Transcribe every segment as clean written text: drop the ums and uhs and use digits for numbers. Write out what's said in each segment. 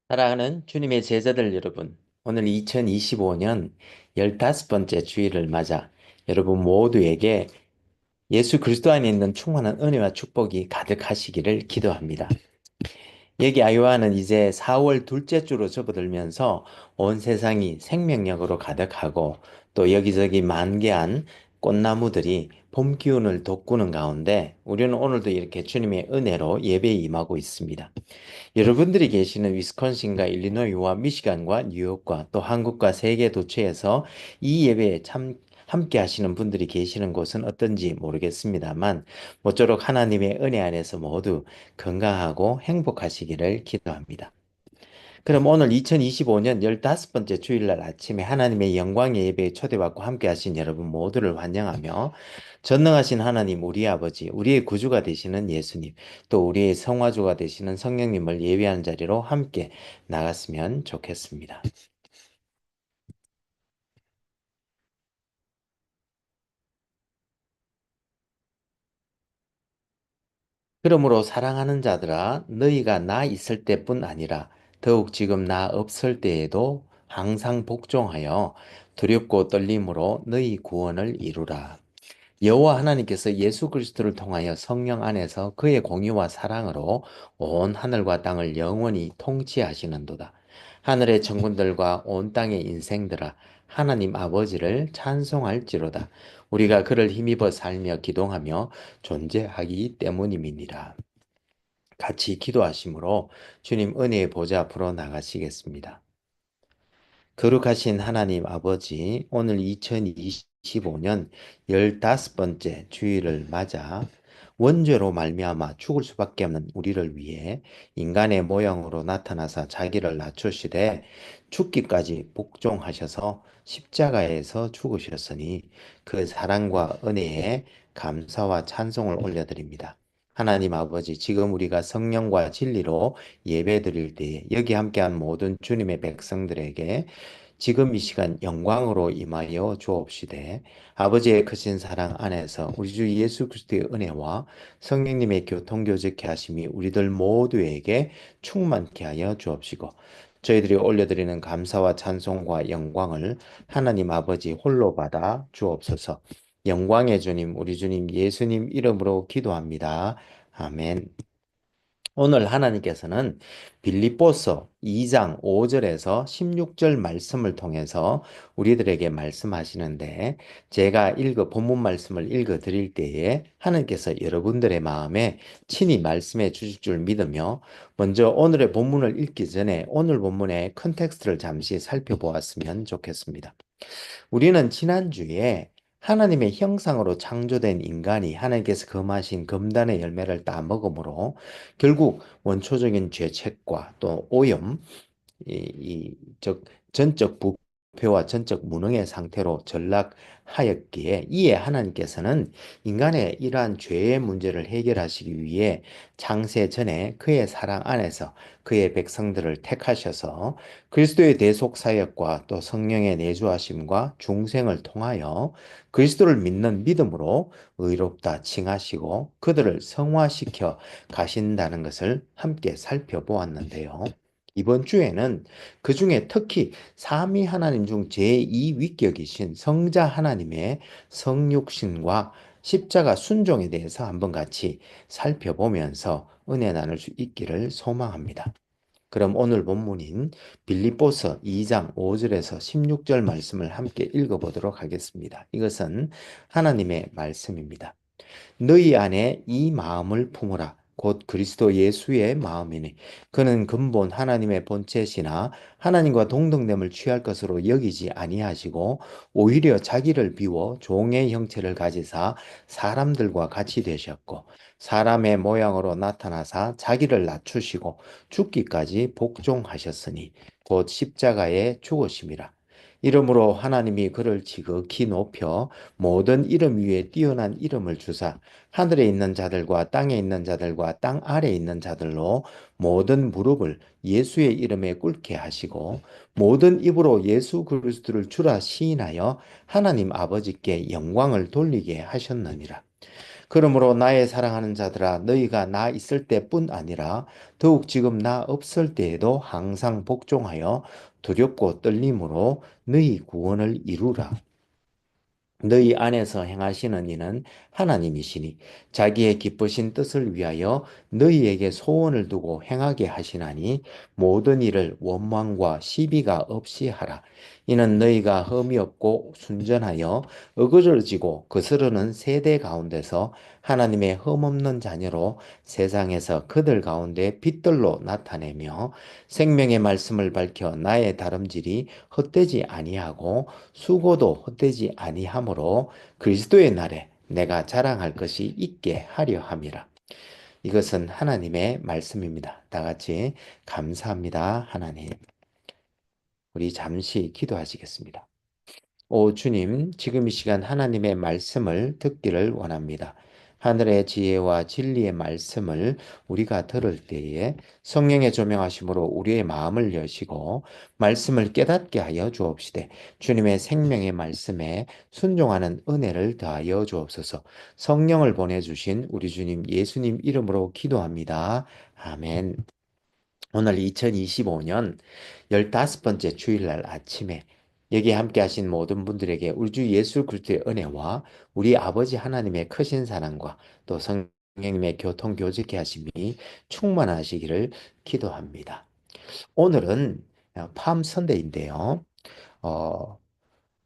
사랑하는 주님의 제자들 여러분, 오늘 2025년 15번째 주일을 맞아 여러분 모두에게 예수 그리스도 안에 있는 충만한 은혜와 축복이 가득하시기를 기도합니다. 여기 아이오와는 이제 4월 둘째 주로 접어들면서 온 세상이 생명력으로 가득하고 또 여기저기 만개한 꽃나무들이 봄 기운을 돋구는 가운데 우리는 오늘도 이렇게 주님의 은혜로 예배에 임하고 있습니다. 여러분들이 계시는 위스콘신과 일리노이와 미시간과 뉴욕과 또 한국과 세계 도처에서 이 예배에 함께 하시는 분들이 계시는 곳은 어떤지 모르겠습니다만 모쪼록 하나님의 은혜 안에서 모두 건강하고 행복하시기를 기도합니다. 그럼 오늘 2025년 15번째 주일날 아침에 하나님의 영광의 예배에 초대받고 함께 하신 여러분 모두를 환영하며 전능하신 하나님 우리 아버지, 우리의 구주가 되시는 예수님, 또 우리의 성화주가 되시는 성령님을 예배하는 자리로 함께 나갔으면 좋겠습니다. 그러므로 사랑하는 자들아 너희가 나 있을 때뿐 아니라 더욱 지금 나 없을 때에도 항상 복종하여 두렵고 떨림으로 너희 구원을 이루라. 여호와 하나님께서 예수 그리스도를 통하여 성령 안에서 그의 공의와 사랑으로 온 하늘과 땅을 영원히 통치하시는도다. 하늘의 천군들과 온 땅의 인생들아 하나님 아버지를 찬송할지로다. 우리가 그를 힘입어 살며 기동하며 존재하기 때문임이니라. 같이 기도하심으로 주님 은혜의 보좌 앞으로 나가시겠습니다. 거룩하신 하나님 아버지, 오늘 2025년 15번째 주일을 맞아 원죄로 말미암아 죽을 수밖에 없는 우리를 위해 인간의 모형으로 나타나사 자기를 낮추시되 죽기까지 복종하셔서 십자가에서 죽으셨으니 그 사랑과 은혜에 감사와 찬송을 올려드립니다. 하나님 아버지, 지금 우리가 성령과 진리로 예배드릴 때에 여기 함께한 모든 주님의 백성들에게 지금 이 시간 영광으로 임하여 주옵시되 아버지의 크신 사랑 안에서 우리 주 예수 그리스도의 은혜와 성령님의 교통교제케 하심이 우리들 모두에게 충만케 하여 주옵시고 저희들이 올려드리는 감사와 찬송과 영광을 하나님 아버지 홀로 받아 주옵소서. 영광의 주님 우리 주님 예수님 이름으로 기도합니다. 아멘. 오늘 하나님께서는 빌립보서 2장 5절에서 16절 말씀을 통해서 우리들에게 말씀하시는데 제가 본문 말씀을 읽어 드릴 때에 하나님께서 여러분들의 마음에 친히 말씀해 주실 줄 믿으며 먼저 오늘의 본문을 읽기 전에 오늘 본문의 컨텍스트를 잠시 살펴보았으면 좋겠습니다. 우리는 지난주에 하나님의 형상으로 창조된 인간이 하나님께서 금하신 금단의 열매를 따먹음으로 결국 원초적인 죄책과 또 오염, 즉 전적 부패와 전적 무능의 상태로 전락하였기에 이에 하나님께서는 인간의 이러한 죄의 문제를 해결하시기 위해 창세 전에 그의 사랑 안에서 그의 백성들을 택하셔서 그리스도의 대속 사역과 또 성령의 내주하심과 중생을 통하여 그리스도를 믿는 믿음으로 의롭다 칭하시고 그들을 성화시켜 가신다는 것을 함께 살펴보았는데요. 이번 주에는 그 중에 특히 삼위 하나님 중 제2위격이신 성자 하나님의 성육신과 십자가 순종에 대해서 한번 같이 살펴보면서 은혜 나눌 수 있기를 소망합니다. 그럼 오늘 본문인 빌립보서 2장 5절에서 16절 말씀을 함께 읽어보도록 하겠습니다. 이것은 하나님의 말씀입니다. 너희 안에 이 마음을 품으라. 곧 그리스도 예수의 마음이니 그는 근본 하나님의 본체시나 하나님과 동등됨을 취할 것으로 여기지 아니하시고 오히려 자기를 비워 종의 형체를 가지사 사람들과 같이 되셨고 사람의 모양으로 나타나사 자기를 낮추시고 죽기까지 복종하셨으니 곧 십자가에 죽으심이라. 이름으로 하나님이 그를 지극히 높여 모든 이름 위에 뛰어난 이름을 주사 하늘에 있는 자들과 땅에 있는 자들과 땅 아래에 있는 자들로 모든 무릎을 예수의 이름에 꿇게 하시고 모든 입으로 예수 그리스도를 주라 시인하여 하나님 아버지께 영광을 돌리게 하셨느니라. 그러므로 나의 사랑하는 자들아 너희가 나 있을 때뿐 아니라 더욱 지금 나 없을 때에도 항상 복종하여 두렵고 떨림으로 너희 구원을 이루라. 너희 안에서 행하시는 이는 하나님이시니 자기의 기쁘신 뜻을 위하여 너희에게 소원을 두고 행하게 하시나니 모든 일을 원망과 시비가 없이 하라. 이는 너희가 흠이 없고 순전하여 어그러지고 거스르는 세대 가운데서 하나님의 흠없는 자녀로 세상에서 그들 가운데 빛들로 나타내며 생명의 말씀을 밝혀 나의 다름질이 헛되지 아니하고 수고도 헛되지 아니하므로 그리스도의 날에 내가 자랑할 것이 있게 하려 함이라. 이것은 하나님의 말씀입니다. 다 같이 감사합니다, 하나님. 우리 잠시 기도하시겠습니다. 오 주님, 지금 이 시간 하나님의 말씀을 듣기를 원합니다. 하늘의 지혜와 진리의 말씀을 우리가 들을 때에 성령의 조명하심으로 우리의 마음을 여시고 말씀을 깨닫게 하여 주옵시되 주님의 생명의 말씀에 순종하는 은혜를 더하여 주옵소서. 성령을 보내주신 우리 주님 예수님 이름으로 기도합니다. 아멘. 오늘 2025년 15번째 주일날 아침에 여기 함께 하신 모든 분들에게 우리 주 예수 그리스도의 은혜와 우리 아버지 하나님의 크신 사랑과 또 성령님의 교통 교제케 하심이 충만하시기를 기도합니다. 오늘은 팜 선데이인데요. 어,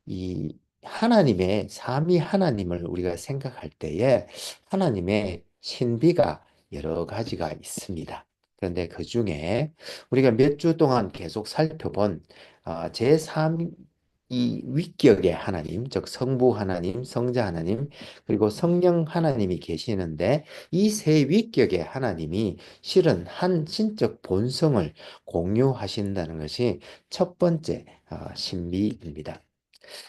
이 하나님의 삼위 하나님을 우리가 생각할 때에 하나님의 신비가 여러 가지가 있습니다. 그런데 그 중에 우리가 몇 주 동안 계속 살펴본 제3 이 위격의 하나님, 즉 성부 하나님, 성자 하나님, 그리고 성령 하나님이 계시는데 이 세 위격의 하나님이 실은 한 신적 본성을 공유하신다는 것이 첫 번째 신비입니다.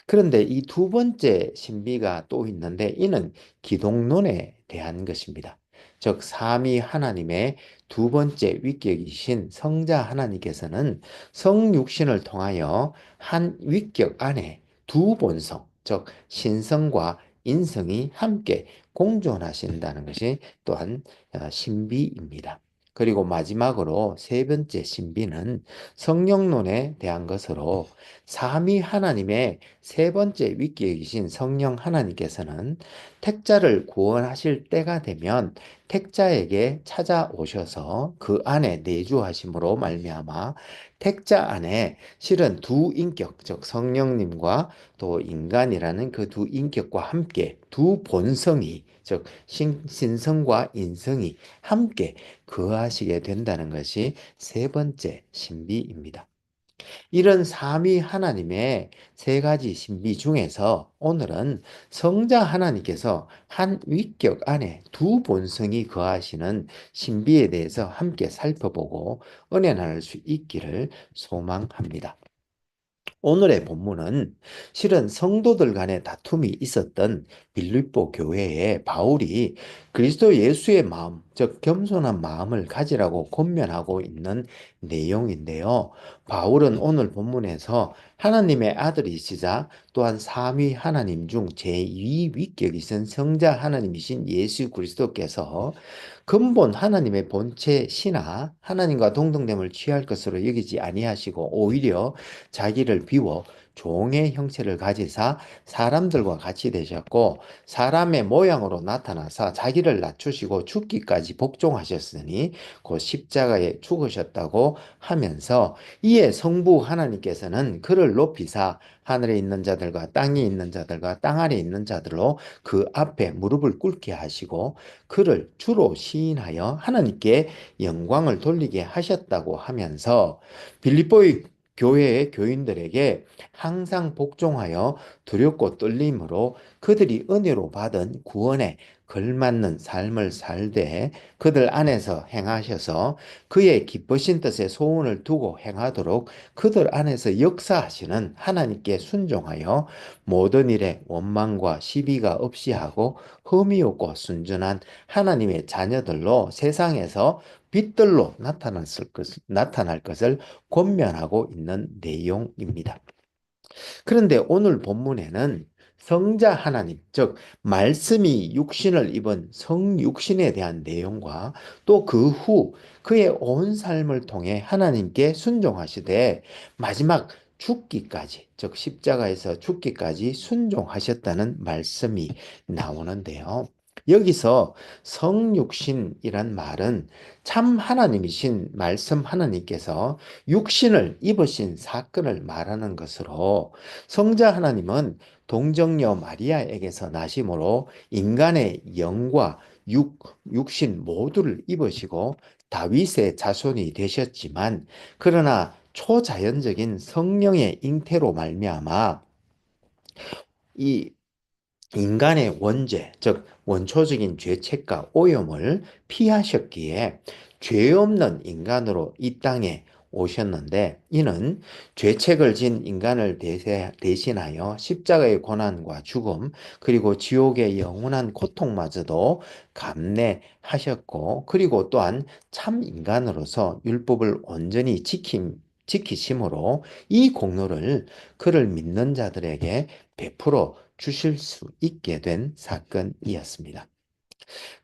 그런데 이 두 번째 신비가 또 있는데 이는 기독론에 대한 것입니다. 즉 삼위 하나님의 두 번째 위격이신 성자 하나님께서는 성육신을 통하여 한 위격 안에 두 본성, 즉 신성과 인성이 함께 공존하신다는 것이 또한 신비입니다. 그리고 마지막으로 세 번째 신비는 성령론에 대한 것으로 삼위 하나님의 세 번째 위기이신 성령 하나님께서는 택자를 구원하실 때가 되면 택자에게 찾아오셔서 그 안에 내주하심으로 말미암아 택자 안에 실은 두 인격, 즉 성령님과 또 인간이라는 그 두 인격과 함께 두 본성이 즉 신성과 인성이 함께 거하시게 된다는 것이 세 번째 신비입니다. 이런 삼위 하나님의 세 가지 신비 중에서 오늘은 성자 하나님께서 한 위격 안에 두 본성이 거하시는 신비에 대해서 함께 살펴보고 은혜 나눌 수 있기를 소망합니다. 오늘의 본문은 실은 성도들 간의 다툼이 있었던 빌립보 교회에 바울이 그리스도 예수의 마음, 즉 겸손한 마음을 가지라고 권면하고 있는 내용인데요. 바울은 오늘 본문에서 하나님의 아들이시자 또한 삼위 하나님 중 제2 위격이신 성자 하나님이신 예수 그리스도께서 근본 하나님의 본체 신하 하나님과 동등됨을 취할 것으로 여기지 아니하시고 오히려 자기를 비워 종의 형체를 가지사 사람들과 같이 되셨고 사람의 모양으로 나타나사 자기를 낮추시고 죽기까지 복종하셨으니 곧 십자가에 죽으셨다고 하면서 이에 성부 하나님께서는 그를 높이사 하늘에 있는 자들과 땅에 있는 자들과 땅 아래 있는 자들로 그 앞에 무릎을 꿇게 하시고 그를 주로 시인하여 하나님께 영광을 돌리게 하셨다고 하면서 빌립보의 교회의 교인들에게 항상 복종하여 두렵고 떨림으로 그들이 은혜로 받은 구원에 걸맞는 삶을 살되 그들 안에서 행하셔서 그의 기쁘신 뜻에 소원을 두고 행하도록 그들 안에서 역사하시는 하나님께 순종하여 모든 일에 원망과 시비가 없이 하고 흠이 없고 순전한 하나님의 자녀들로 세상에서 빛들로 나타날 것을 권면하고 있는 내용입니다. 그런데 오늘 본문에는 성자 하나님, 즉 말씀이 육신을 입은 성육신에 대한 내용과 또 그 후 그의 온 삶을 통해 하나님께 순종하시되 마지막 죽기까지, 즉 십자가에서 죽기까지 순종하셨다는 말씀이 나오는데요. 여기서 성육신이란 말은 참 하나님이신 말씀 하나님께서 육신을 입으신 사건을 말하는 것으로, 성자 하나님은 동정녀 마리아에게서 나심으로 인간의 영과 육신 모두를 입으시고 다윗의 자손이 되셨지만, 그러나 초자연적인 성령의 잉태로 말미암아 이 인간의 원죄, 즉 원초적인 죄책과 오염을 피하셨기에 죄 없는 인간으로 이 땅에 오셨는데, 이는 죄책을 진 인간을 대신하여 십자가의 고난과 죽음 그리고 지옥의 영원한 고통마저도 감내하셨고, 그리고 또한 참 인간으로서 율법을 온전히 지키심으로 이 공로를 그를 믿는 자들에게 베풀어 주실 수 있게 된 사건이었습니다.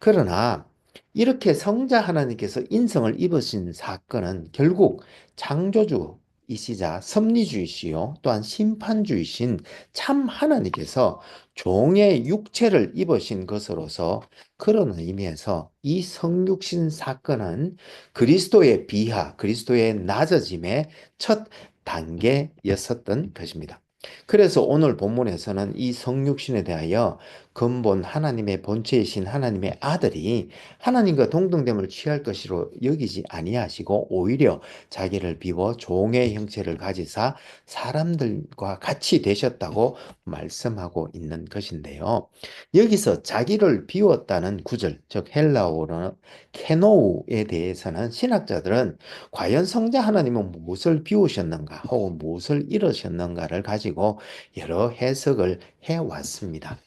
그러나 이렇게 성자 하나님께서 인성을 입으신 사건은 결국 창조주이시자 섭리주이시요 또한 심판주이신 참 하나님께서 종의 육체를 입으신 것으로서, 그런 의미에서 이 성육신 사건은 그리스도의 비하, 그리스도의 낮아짐의 첫 단계였었던 것입니다. 그래서 오늘 본문에서는 이 성육신에 대하여 근본 하나님의 본체이신 하나님의 아들이 하나님과 동등됨을 취할 것으로 여기지 아니하시고 오히려 자기를 비워 종의 형체를 가지사 사람들과 같이 되셨다고 말씀하고 있는 것인데요. 여기서 자기를 비웠다는 구절, 즉 헬라어로는 케노우에 대해서는 신학자들은 과연 성자 하나님은 무엇을 비우셨는가 혹은 무엇을 이루셨는가를 가지고 여러 해석을 해왔습니다.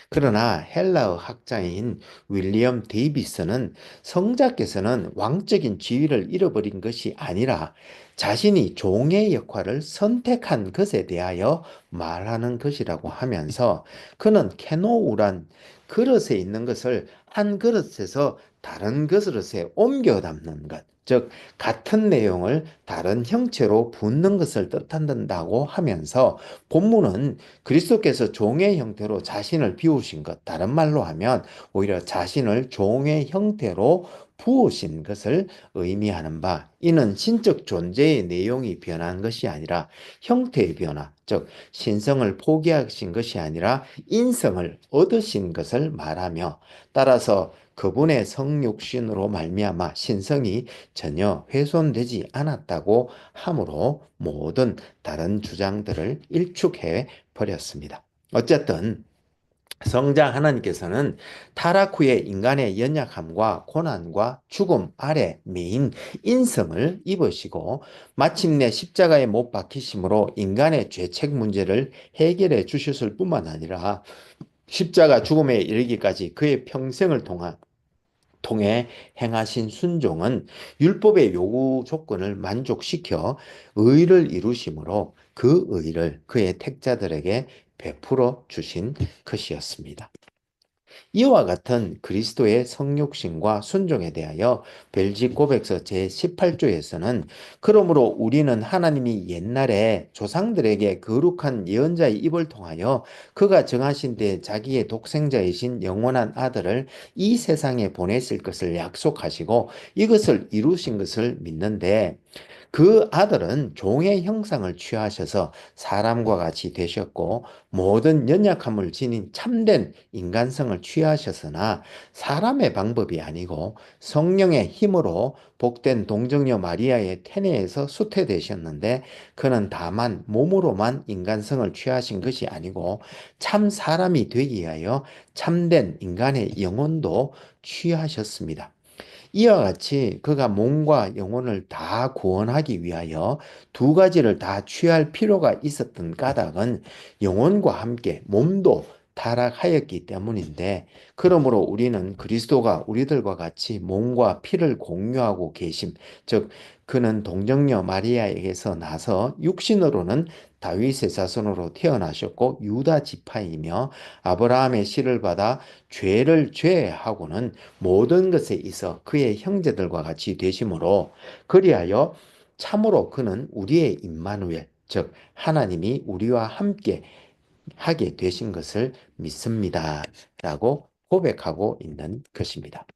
그러나 헬라어 학자인 윌리엄 데이비스는 성자께서는 왕적인 지위를 잃어버린 것이 아니라 자신이 종의 역할을 선택한 것에 대하여 말하는 것이라고 하면서, 그는 케노우란 그릇에 있는 것을 한 그릇에서 다른 그릇에 옮겨 담는 것, 즉 같은 내용을 다른 형체로 붓는 것을 뜻한다고 하면서, 본문은 그리스도께서 종의 형태로 자신을 비우신 것, 다른 말로 하면 오히려 자신을 종의 형태로 부으신 것을 의미하는 바, 이는 신적 존재의 내용이 변한 것이 아니라 형태의 변화, 즉 신성을 포기하신 것이 아니라 인성을 얻으신 것을 말하며, 따라서 그분의 성육신으로 말미암아 신성이 전혀 훼손되지 않았다고 하므로 모든 다른 주장들을 일축해 버렸습니다. 어쨌든 성자 하나님께서는 타락 후에 인간의 연약함과 고난과 죽음 아래 메인 인성을 입으시고 마침내 십자가에 못 박히심으로 인간의 죄책 문제를 해결해 주셨을 뿐만 아니라 십자가 죽음에 이르기까지 그의 평생을 통해 행하신 순종은 율법의 요구 조건을 만족시켜 의를 이루심으로 그 의를 그의 택자들에게 베풀어 주신 것이었습니다. 이와 같은 그리스도의 성육신과 순종에 대하여 벨직 고백서 제18조에서는 그러므로 우리는 하나님이 옛날에 조상들에게 거룩한 예언자의 입을 통하여 그가 정하신 데 자기의 독생자이신 영원한 아들을 이 세상에 보내실 것을 약속하시고 이것을 이루신 것을 믿는데, 그 아들은 종의 형상을 취하셔서 사람과 같이 되셨고 모든 연약함을 지닌 참된 인간성을 취하셨으나 사람의 방법이 아니고 성령의 힘으로 복된 동정녀 마리아의 태내에서 수태되셨는데, 그는 다만 몸으로만 인간성을 취하신 것이 아니고 참 사람이 되기 위하여 참된 인간의 영혼도 취하셨습니다. 이와 같이 그가 몸과 영혼을 다 구원하기 위하여 두 가지를 다 취할 필요가 있었던 까닭은 영혼과 함께 몸도 타락하였기 때문인데, 그러므로 우리는 그리스도가 우리들과 같이 몸과 피를 공유하고 계심, 즉 그는 동정녀 마리아에게서 나서 육신으로는 다윗의 자손으로 태어나셨고 유다 지파이며 아브라함의 씨를 받아 죄를 제하고는 모든 것에 있어 그의 형제들과 같이 되심으로, 그리하여 참으로 그는 우리의 임마누엘, 즉 하나님이 우리와 함께 하게 되신 것을 믿습니다. 라고 고백하고 있는 것입니다.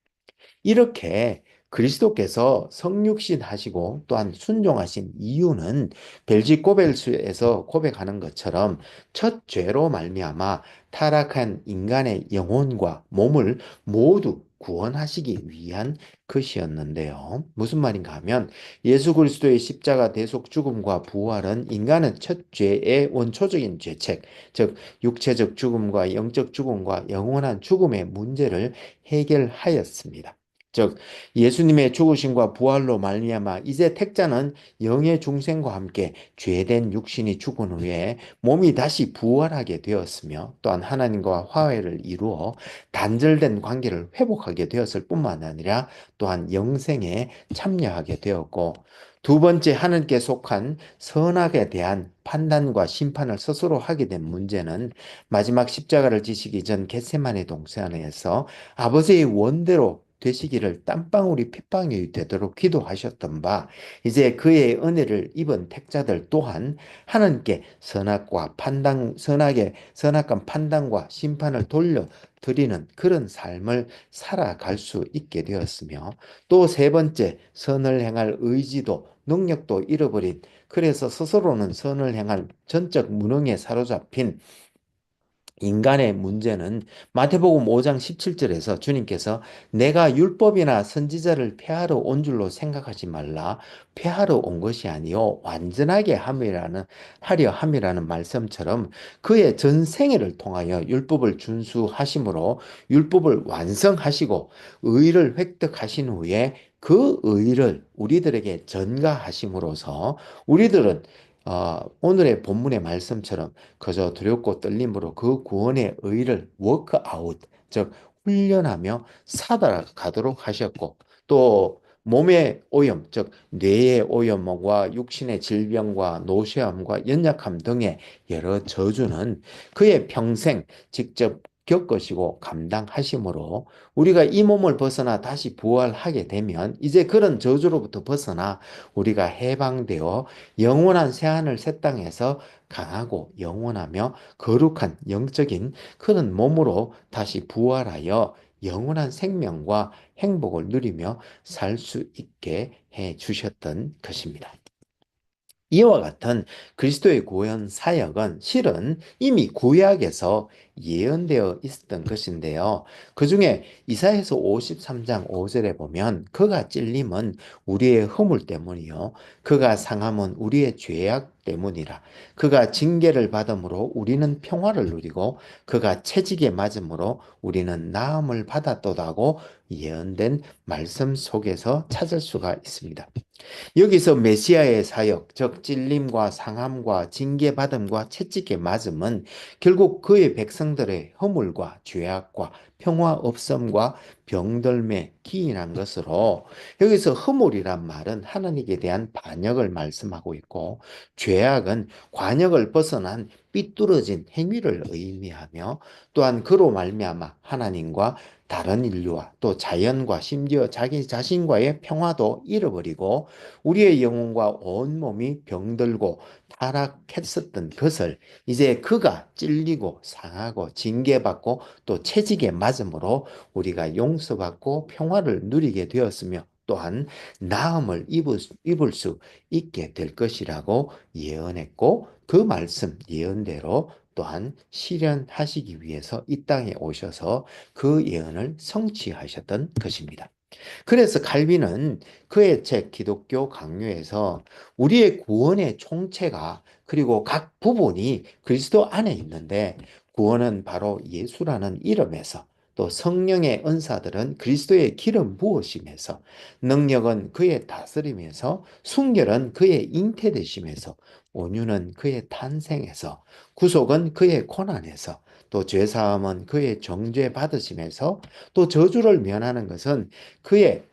이렇게 그리스도께서 성육신 하시고 또한 순종하신 이유는 벨지고벨수에서 고백하는 것처럼 첫 죄로 말미암아 타락한 인간의 영혼과 몸을 모두 구원하시기 위한 것이었는데요. 무슨 말인가 하면 예수 그리스도의 십자가 대속 죽음과 부활은 인간의 첫 죄의 원초적인 죄책, 즉 육체적 죽음과 영적 죽음과 영원한 죽음의 문제를 해결하였습니다. 즉 예수님의 죽으심과 부활로 말미암아 이제 택자는 영의 중생과 함께 죄된 육신이 죽은 후에 몸이 다시 부활하게 되었으며, 또한 하나님과 화해를 이루어 단절된 관계를 회복하게 되었을 뿐만 아니라 또한 영생에 참여하게 되었고, 두 번째, 하나님께 속한 선악에 대한 판단과 심판을 스스로 하게 된 문제는 마지막 십자가를 지시기 전 겟세마네 동산에서 아버지의 원대로 되시기를 땀방울이 핏방울이 되도록 기도하셨던 바, 이제 그의 은혜를 입은 택자들 또한 하나님께 선악한 판단과 심판을 돌려드리는 그런 삶을 살아갈 수 있게 되었으며, 또 세 번째, 선을 행할 의지도 능력도 잃어버린, 그래서 스스로는 선을 행할 전적 무능에 사로잡힌 인간의 문제는 마태복음 5장 17절에서 주님께서 내가 율법이나 선지자를 폐하러 온 줄로 생각하지 말라. 폐하러 온 것이 아니요 완전하게 하려 함이라는 말씀처럼 그의 전 생애를 통하여 율법을 준수하심으로 율법을 완성하시고 의를 획득하신 후에 그 의를 우리들에게 전가하심으로써 우리들은 오늘의 본문의 말씀처럼 그저 두렵고 떨림으로 그 구원의 의를 워크아웃, 즉 훈련하며 살아가도록 하셨고, 또 몸의 오염, 즉 뇌의 오염과 육신의 질병과 노쇠함과 연약함 등의 여러 저주는 그의 평생 직접 겪으시고 감당하심으로 우리가 이 몸을 벗어나 다시 부활하게 되면 이제 그런 저주로부터 벗어나 우리가 해방되어 영원한 새하늘 새 땅에서 강하고 영원하며 거룩한 영적인 그런 몸으로 다시 부활하여 영원한 생명과 행복을 누리며 살 수 있게 해 주셨던 것입니다. 이와 같은 그리스도의 구원 사역은 실은 이미 구약에서 예언되어 있었던 것인데요. 그 중에 이사야서 53장 5절에 보면 그가 찔림은 우리의 허물 때문이요 그가 상함은 우리의 죄악 때문이라. 그가 징계를 받음으로 우리는 평화를 누리고 그가 채찍에 맞음으로 우리는 나음을 받았도다고 예언된 말씀 속에서 찾을 수가 있습니다. 여기서 메시아의 사역, 즉 찔림과 상함과 징계받음과 채찍에 맞음은 결국 그의 백성들의 허물과 죄악과 평화 없음과 병들매 기인한 것으로, 여기서 허물이란 말은 하나님께 대한 반역을 말씀하고 있고, 죄악은 관역을 벗어난 삐뚤어진 행위를 의미하며, 또한 그로 말미암아 하나님과 다른 인류와 또 자연과 심지어 자기 자신과의 평화도 잃어버리고 우리의 영혼과 온몸이 병들고 타락했었던 것을 이제 그가 찔리고 상하고 징계받고 또 채찍에 맞음으로 우리가 용서받고 평화를 누리게 되었으며, 또한 나음을 입을 수 있게 될 것이라고 예언했고, 그 말씀 예언대로 또한 실현하시기 위해서 이 땅에 오셔서 그 예언을 성취하셨던 것입니다. 그래서 칼빈은 그의 책 기독교 강요에서 우리의 구원의 총체가 그리고 각 부분이 그리스도 안에 있는데, 구원은 바로 예수라는 이름에서, 또 성령의 은사들은 그리스도의 기름 부으심에서, 능력은 그의 다스림에서, 순결은 그의 잉태되심에서, 온유는 그의 탄생에서, 구속은 그의 고난에서, 또 죄사함은 그의 정죄 받으심에서, 또 저주를 면하는 것은 그의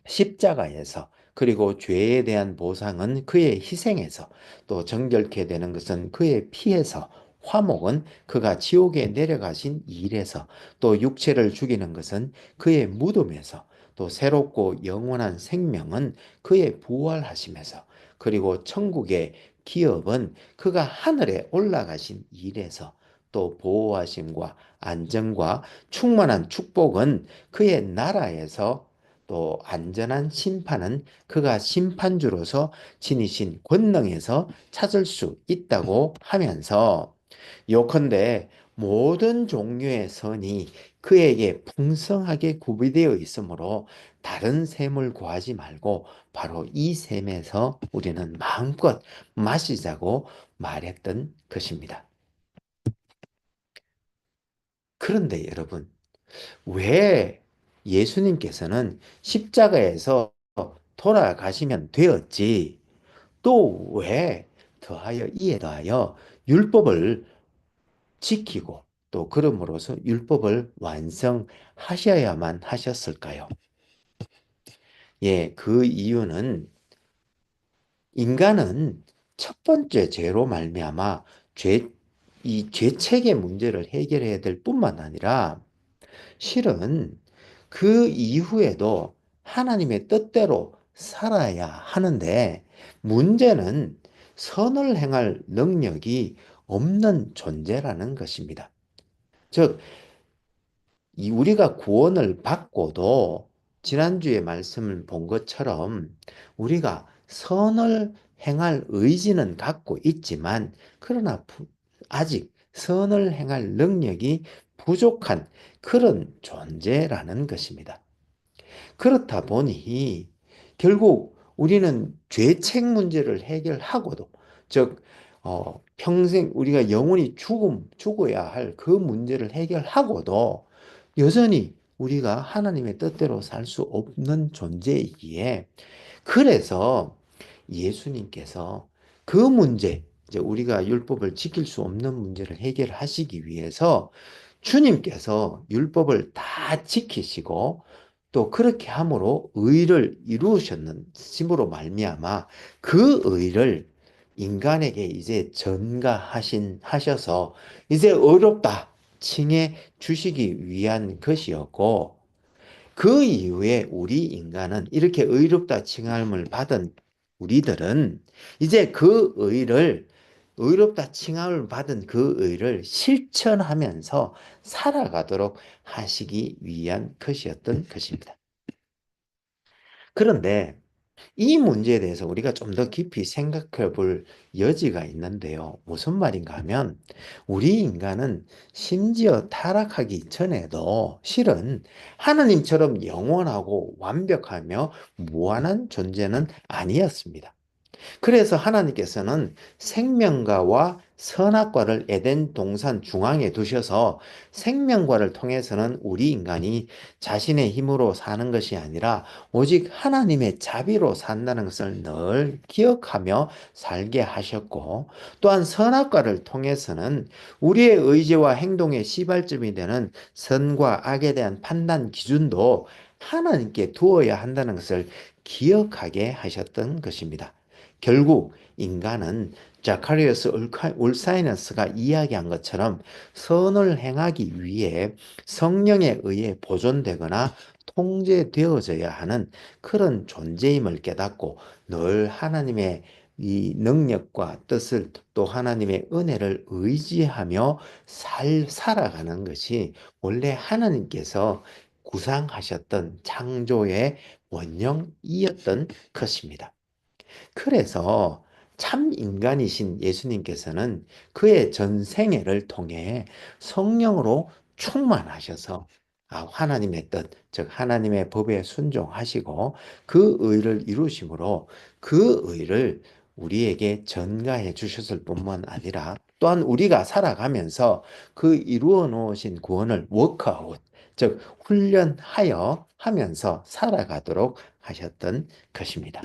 십자가에서, 그리고 죄에 대한 보상은 그의 희생에서, 또 정결케 되는 것은 그의 피에서, 화목은 그가 지옥에 내려가신 일에서, 또 육체를 죽이는 것은 그의 무덤에서, 또 새롭고 영원한 생명은 그의 부활하심에서, 그리고 천국의 기업은 그가 하늘에 올라가신 일에서, 또 보호하심과 안정과 충만한 축복은 그의 나라에서, 또 안전한 심판은 그가 심판주로서 지니신 권능에서 찾을 수 있다고 하면서, 요컨대 모든 종류의 선이 그에게 풍성하게 구비되어 있으므로 다른 샘을 구하지 말고 바로 이 샘에서 우리는 마음껏 마시자고 말했던 것입니다. 그런데 여러분, 왜 예수님께서는 십자가에서 돌아가시면 되었지, 또 왜 더하여 이에 더하여 율법을 지키고 또 그럼으로써 율법을 완성하셔야만 하셨을까요? 예, 그 이유는 인간은 첫 번째 죄로 말미암아 죄, 이 죄책의 문제를 해결해야 될 뿐만 아니라, 실은 그 이후에도 하나님의 뜻대로 살아야 하는데, 문제는 선을 행할 능력이 없는 존재라는 것입니다. 즉, 우리가 구원을 받고도 지난주에 말씀을 본 것처럼 우리가 선을 행할 의지는 갖고 있지만, 그러나 아직 선을 행할 능력이 부족한 그런 존재라는 것입니다. 그렇다 보니 결국 우리는 죄책 문제를 해결하고도, 즉 평생 우리가 영원히 죽어야 할 그 문제를 해결하고도 여전히 우리가 하나님의 뜻대로 살 수 없는 존재이기에, 그래서 예수님께서 그 문제, 이제 우리가 율법을 지킬 수 없는 문제를 해결하시기 위해서 주님께서 율법을 다 지키시고, 또 그렇게 함으로 의를 이루셨는 심으로 말미암아 그 의를 인간에게 이제 전가하셔서 이제 의롭다 칭해 주시기 위한 것이었고, 그 이후에 우리 인간은 이렇게 의롭다 칭함을 받은 우리들은 이제 그 의를, 의롭다 칭함을 받은 그 의를 실천하면서 살아가도록 하시기 위한 것이었던 것입니다. 그런데 이 문제에 대해서 우리가 좀 더 깊이 생각해 볼 여지가 있는데요. 무슨 말인가 하면, 우리 인간은 심지어 타락하기 전에도 실은 하나님처럼 영원하고 완벽하며 무한한 존재는 아니었습니다. 그래서 하나님께서는 생명과와 선악과를 에덴 동산 중앙에 두셔서, 생명과를 통해서는 우리 인간이 자신의 힘으로 사는 것이 아니라 오직 하나님의 자비로 산다는 것을 늘 기억하며 살게 하셨고, 또한 선악과를 통해서는 우리의 의지와 행동의 시발점이 되는 선과 악에 대한 판단 기준도 하나님께 두어야 한다는 것을 기억하게 하셨던 것입니다. 결국 인간은 자카리아스 울사이너스가 이야기한 것처럼 선을 행하기 위해 성령에 의해 보존되거나 통제되어져야 하는 그런 존재임을 깨닫고, 늘 하나님의 이 능력과 뜻을, 또 하나님의 은혜를 의지하며 살아가는 것이 원래 하나님께서 구상하셨던 창조의 원형이었던 것입니다. 그래서 참 인간이신 예수님께서는 그의 전생애를 통해 성령으로 충만하셔서 하나님의 뜻, 즉 하나님의 법에 순종하시고 그 의를 이루심으로, 그 의를 우리에게 전가해 주셨을 뿐만 아니라, 또한 우리가 살아가면서 그 이루어 놓으신 구원을 워크아웃, 즉 훈련하여 하면서 살아가도록 하셨던 것입니다.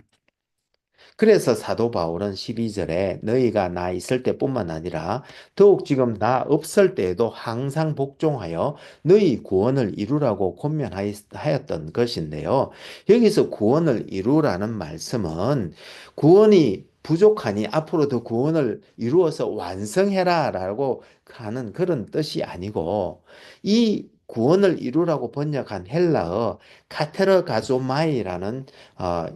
그래서 사도 바울은 12절에 너희가 나 있을 때뿐만 아니라 더욱 지금 나 없을 때에도 항상 복종하여 너희 구원을 이루라고 권면하였던 것인데요. 여기서 구원을 이루라는 말씀은 구원이 부족하니 앞으로 더 구원을 이루어서 완성해라 라고 하는 그런 뜻이 아니고 이 구원을 이루라고 번역한 헬라어 카테르가조마이라는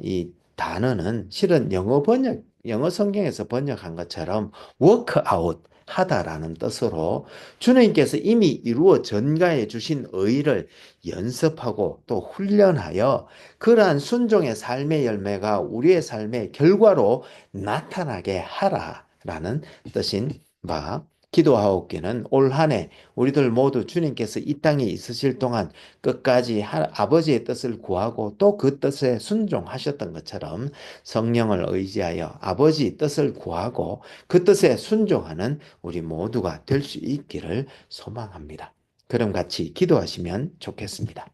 이 단어는 실은 영어 성경에서 번역한 것처럼 워크아웃 하다라는 뜻으로 주님께서 이미 이루어 전가해 주신 의를 연습하고 또 훈련하여 그러한 순종의 삶의 열매가 우리의 삶의 결과로 나타나게 하라라는 뜻인 바 기도하옵기는 올 한 해 우리들 모두 주님께서 이 땅에 있으실 동안 끝까지 아버지의 뜻을 구하고 또 그 뜻에 순종하셨던 것처럼 성령을 의지하여 아버지 뜻을 구하고 그 뜻에 순종하는 우리 모두가 될 수 있기를 소망합니다. 그럼 같이 기도하시면 좋겠습니다.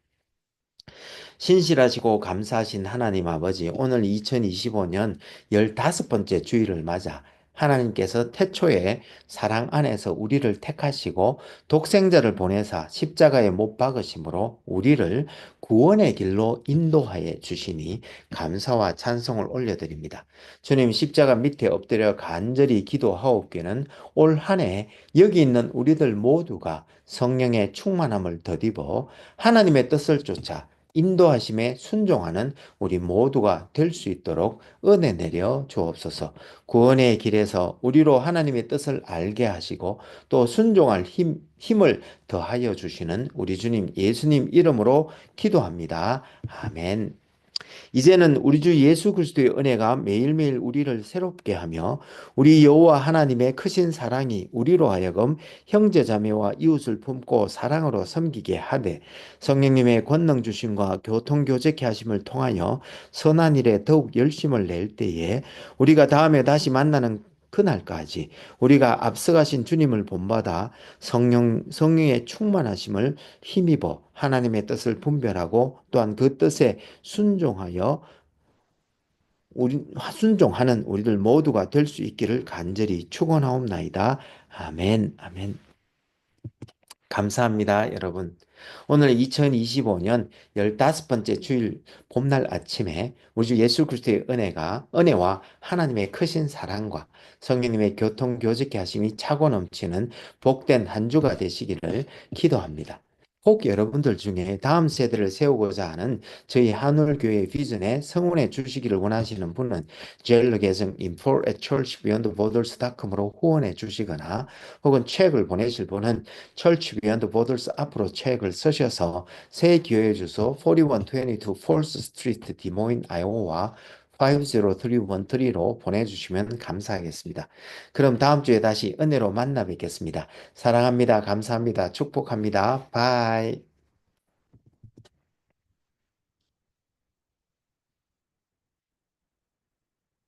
신실하시고 감사하신 하나님 아버지, 오늘 2025년 15번째 주일을 맞아 하나님께서 태초에 사랑 안에서 우리를 택하시고 독생자를 보내사 십자가에 못 박으심으로 우리를 구원의 길로 인도하여 주시니 감사와 찬송을 올려드립니다. 주님, 십자가 밑에 엎드려 간절히 기도하옵기는 올 한 해 여기 있는 우리들 모두가 성령의 충만함을 덧입어 하나님의 뜻을 쫓아 인도하심에 순종하는 우리 모두가 될 수 있도록 은혜 내려 주옵소서. 구원의 길에서 우리로 하나님의 뜻을 알게 하시고 또 순종할 힘을 더하여 주시는 우리 주님 예수님 이름으로 기도합니다. 아멘. 이제는 우리 주 예수 그리스도의 은혜가 매일매일 우리를 새롭게 하며 우리 여호와 하나님의 크신 사랑이 우리로 하여금 형제자매와 이웃을 품고 사랑으로 섬기게 하되 성령님의 권능 주심과 교통 교제케 하심을 통하여 선한 일에 더욱 열심을 낼 때에 우리가 다음에 다시 만나는 그날까지 우리가 앞서가신 주님을 본받아 성령의 충만하심을 힘입어 하나님의 뜻을 분별하고 또한 그 뜻에 순종하여 순종하는 우리들 모두가 될 수 있기를 간절히 축원하옵나이다. 아멘. 아멘. 감사합니다, 여러분. 오늘 2025년 15번째 주일 봄날 아침에 우리 주 예수 그리스도의 은혜와 하나님의 크신 사랑과 성령님의 교통 교제케 하심이 차고 넘치는 복된 한 주가 되시기를 기도합니다. 혹 여러분들 중에 다음 세대를 세우고자 하는 저희 한울교회 비전에 성원해 주시기를 원하시는 분은 제일로 계정 info@churchbeyondborders.com으로 후원해 주시거나 혹은 책을 보내실 분은 Church Beyond Borders 앞으로 책을 쓰셔서 새 교회 주소 4122 Fourth Street, 디모인, 아이오와 50313로 보내주시면 감사하겠습니다. 그럼 다음 주에 다시 은혜로 만나 뵙겠습니다. 사랑합니다. 감사합니다. 축복합니다. 바이.